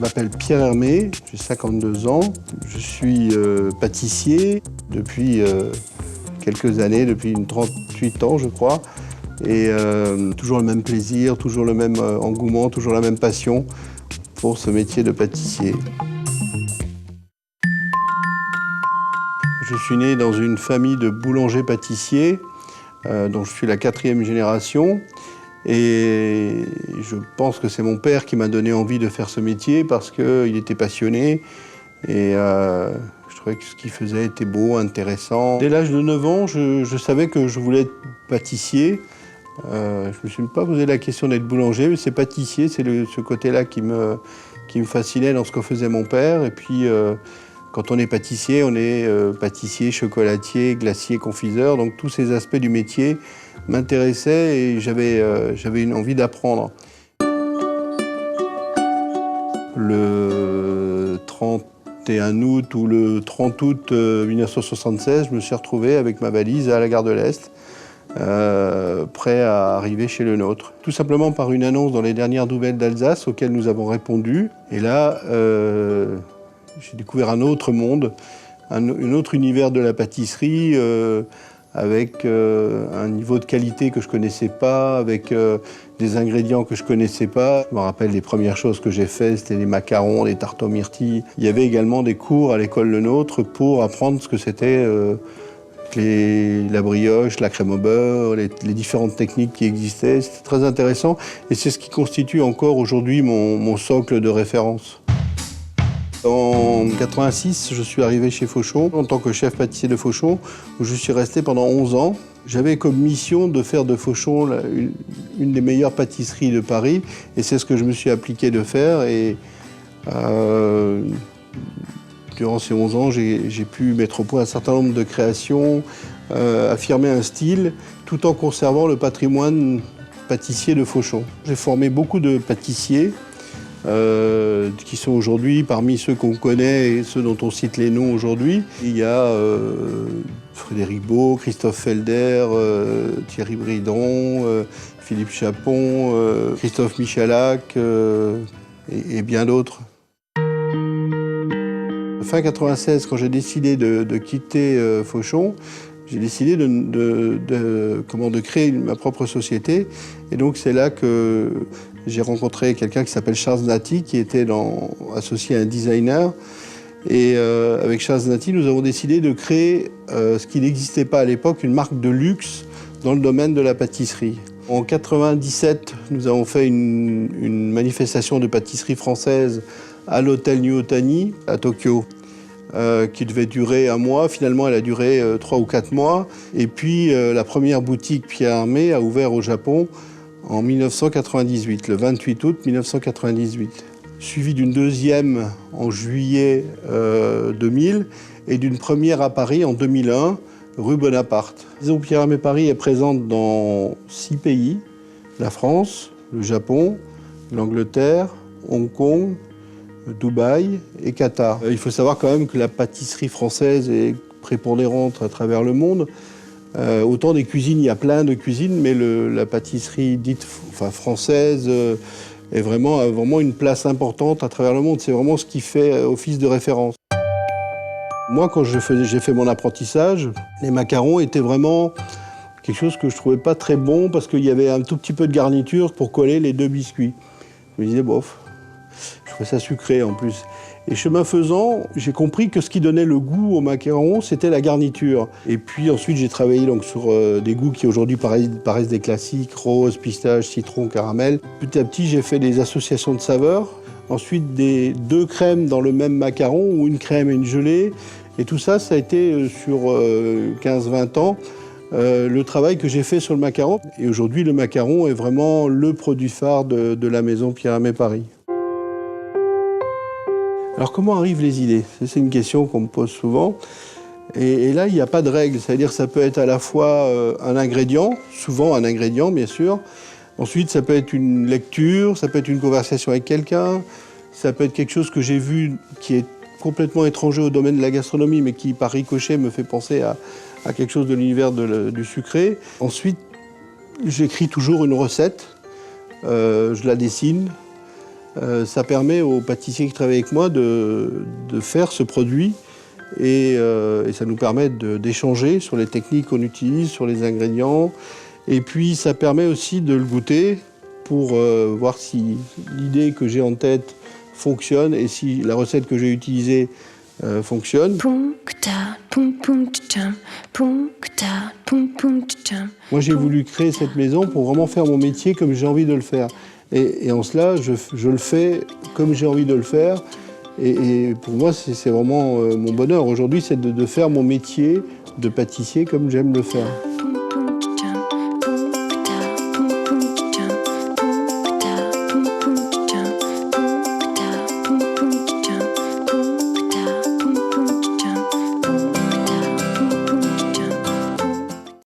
m'appelle Pierre Hermé, j'ai 52 ans. Je suis pâtissier depuis quelques années, depuis 38 ans je crois. Et toujours le même plaisir, toujours le même engouement, toujours la même passion pour ce métier de pâtissier. Je suis né dans une famille de boulangers-pâtissiers, dont je suis la 4e génération. Et je pense que c'est mon père qui m'a donné envie de faire ce métier parce qu'il était passionné et je trouvais que ce qu'il faisait était beau, intéressant. Dès l'âge de 9 ans, je savais que je voulais être pâtissier. Je ne me suis pas posé la question d'être boulanger, mais c'est pâtissier, c'est ce côté-là qui me fascinait dans ce que faisait mon père. Et puis, quand on est pâtissier, pâtissier, chocolatier, glacier, confiseur. Donc tous ces aspects du métier m'intéressaient et j'avais une envie d'apprendre. Le 31 août ou le 30 août 1976, je me suis retrouvé avec ma valise à la gare de l'Est, prêt à arriver chez le nôtre. Tout simplement par une annonce dans les dernières nouvelles d'Alsace auxquelles nous avons répondu. Et là, j'ai découvert un autre monde, un autre univers de la pâtisserie, avec un niveau de qualité que je ne connaissais pas, avec des ingrédients que je ne connaissais pas. Je me rappelle les premières choses que j'ai faites, c'était les macarons, les tartes aux myrtilles. Il y avait également des cours à l'école Le Nôtre pour apprendre ce que c'était la brioche, la crème au beurre, les différentes techniques qui existaient. C'était très intéressant et c'est ce qui constitue encore aujourd'hui mon socle de référence. En 86, je suis arrivé chez Fauchon en tant que chef pâtissier de Fauchon, où je suis resté pendant 11 ans. J'avais comme mission de faire de Fauchon une des meilleures pâtisseries de Paris, et c'est ce que je me suis appliqué de faire. Et durant ces 11 ans, j'ai pu mettre au point un certain nombre de créations, affirmer un style, tout en conservant le patrimoine pâtissier de Fauchon. J'ai formé beaucoup de pâtissiers, qui sont aujourd'hui parmi ceux qu'on connaît et ceux dont on cite les noms aujourd'hui. Il y a Frédéric Beau, Christophe Felder, Thierry Bridon, Philippe Chapon, Christophe Michalak et bien d'autres. Fin 96, quand j'ai décidé de quitter Fauchon, j'ai décidé de créer ma propre société. Et donc c'est là que j'ai rencontré quelqu'un qui s'appelle Charles Nati, qui était associé à un designer. Et avec Charles Nati, nous avons décidé de créer ce qui n'existait pas à l'époque, une marque de luxe dans le domaine de la pâtisserie. En 97, nous avons fait une manifestation de pâtisserie française à l'hôtel New Otani à Tokyo, qui devait durer 1 mois. Finalement, elle a duré 3 ou 4 mois. Et puis, la première boutique Pierre Hermé a ouvert au Japon en 1998, le 28 août 1998. Suivi d'une deuxième en juillet 2000 et d'une première à Paris en 2001, rue Bonaparte. La maison Pierre Hermé Paris est présente dans 6 pays, la France, le Japon, l'Angleterre, Hong Kong, Dubaï et Qatar. Il faut savoir quand même que la pâtisserie française est prépondérante à travers le monde. Autant des cuisines, il y a plein de cuisines, mais la pâtisserie dite française a vraiment une place importante à travers le monde. C'est vraiment ce qui fait office de référence. Moi, quand j'ai fait mon apprentissage, les macarons étaient vraiment quelque chose que je trouvais pas très bon parce qu'il y avait un tout petit peu de garniture pour coller les 2 biscuits. Je me disais, bof, je trouvais ça sucré en plus. Et chemin faisant, j'ai compris que ce qui donnait le goût aux macarons, c'était la garniture. Et puis ensuite, j'ai travaillé donc sur des goûts qui aujourd'hui paraissent des classiques, rose, pistache, citron, caramel. Petit à petit, j'ai fait des associations de saveurs. Ensuite, des 2 crèmes dans le même macaron, ou une crème et une gelée. Et tout ça, ça a été sur 15-20 ans le travail que j'ai fait sur le macaron. Et aujourd'hui, le macaron est vraiment le produit phare de la maison Pierre Hermé Paris. Alors comment arrivent les idées? C'est une question qu'on me pose souvent. Et là, il n'y a pas de règle. C'est-à-dire que ça peut être à la fois un ingrédient, souvent un ingrédient bien sûr. Ensuite, ça peut être une lecture, ça peut être une conversation avec quelqu'un. Ça peut être quelque chose que j'ai vu qui est complètement étranger au domaine de la gastronomie, mais qui par ricochet me fait penser à quelque chose de l'univers du sucré. Ensuite, j'écris toujours une recette, je la dessine. ça permet aux pâtissiers qui travaillent avec moi de faire ce produit et ça nous permet d'échanger sur les techniques qu'on utilise, sur les ingrédients. Et puis ça permet aussi de le goûter pour voir si l'idée que j'ai en tête fonctionne et si la recette que j'ai utilisée fonctionne. Moi, j'ai voulu créer cette maison pour vraiment faire mon métier comme j'ai envie de le faire. Et en cela, je le fais comme j'ai envie de le faire. Et pour moi, c'est vraiment mon bonheur. Aujourd'hui, c'est de faire mon métier de pâtissier comme j'aime le faire.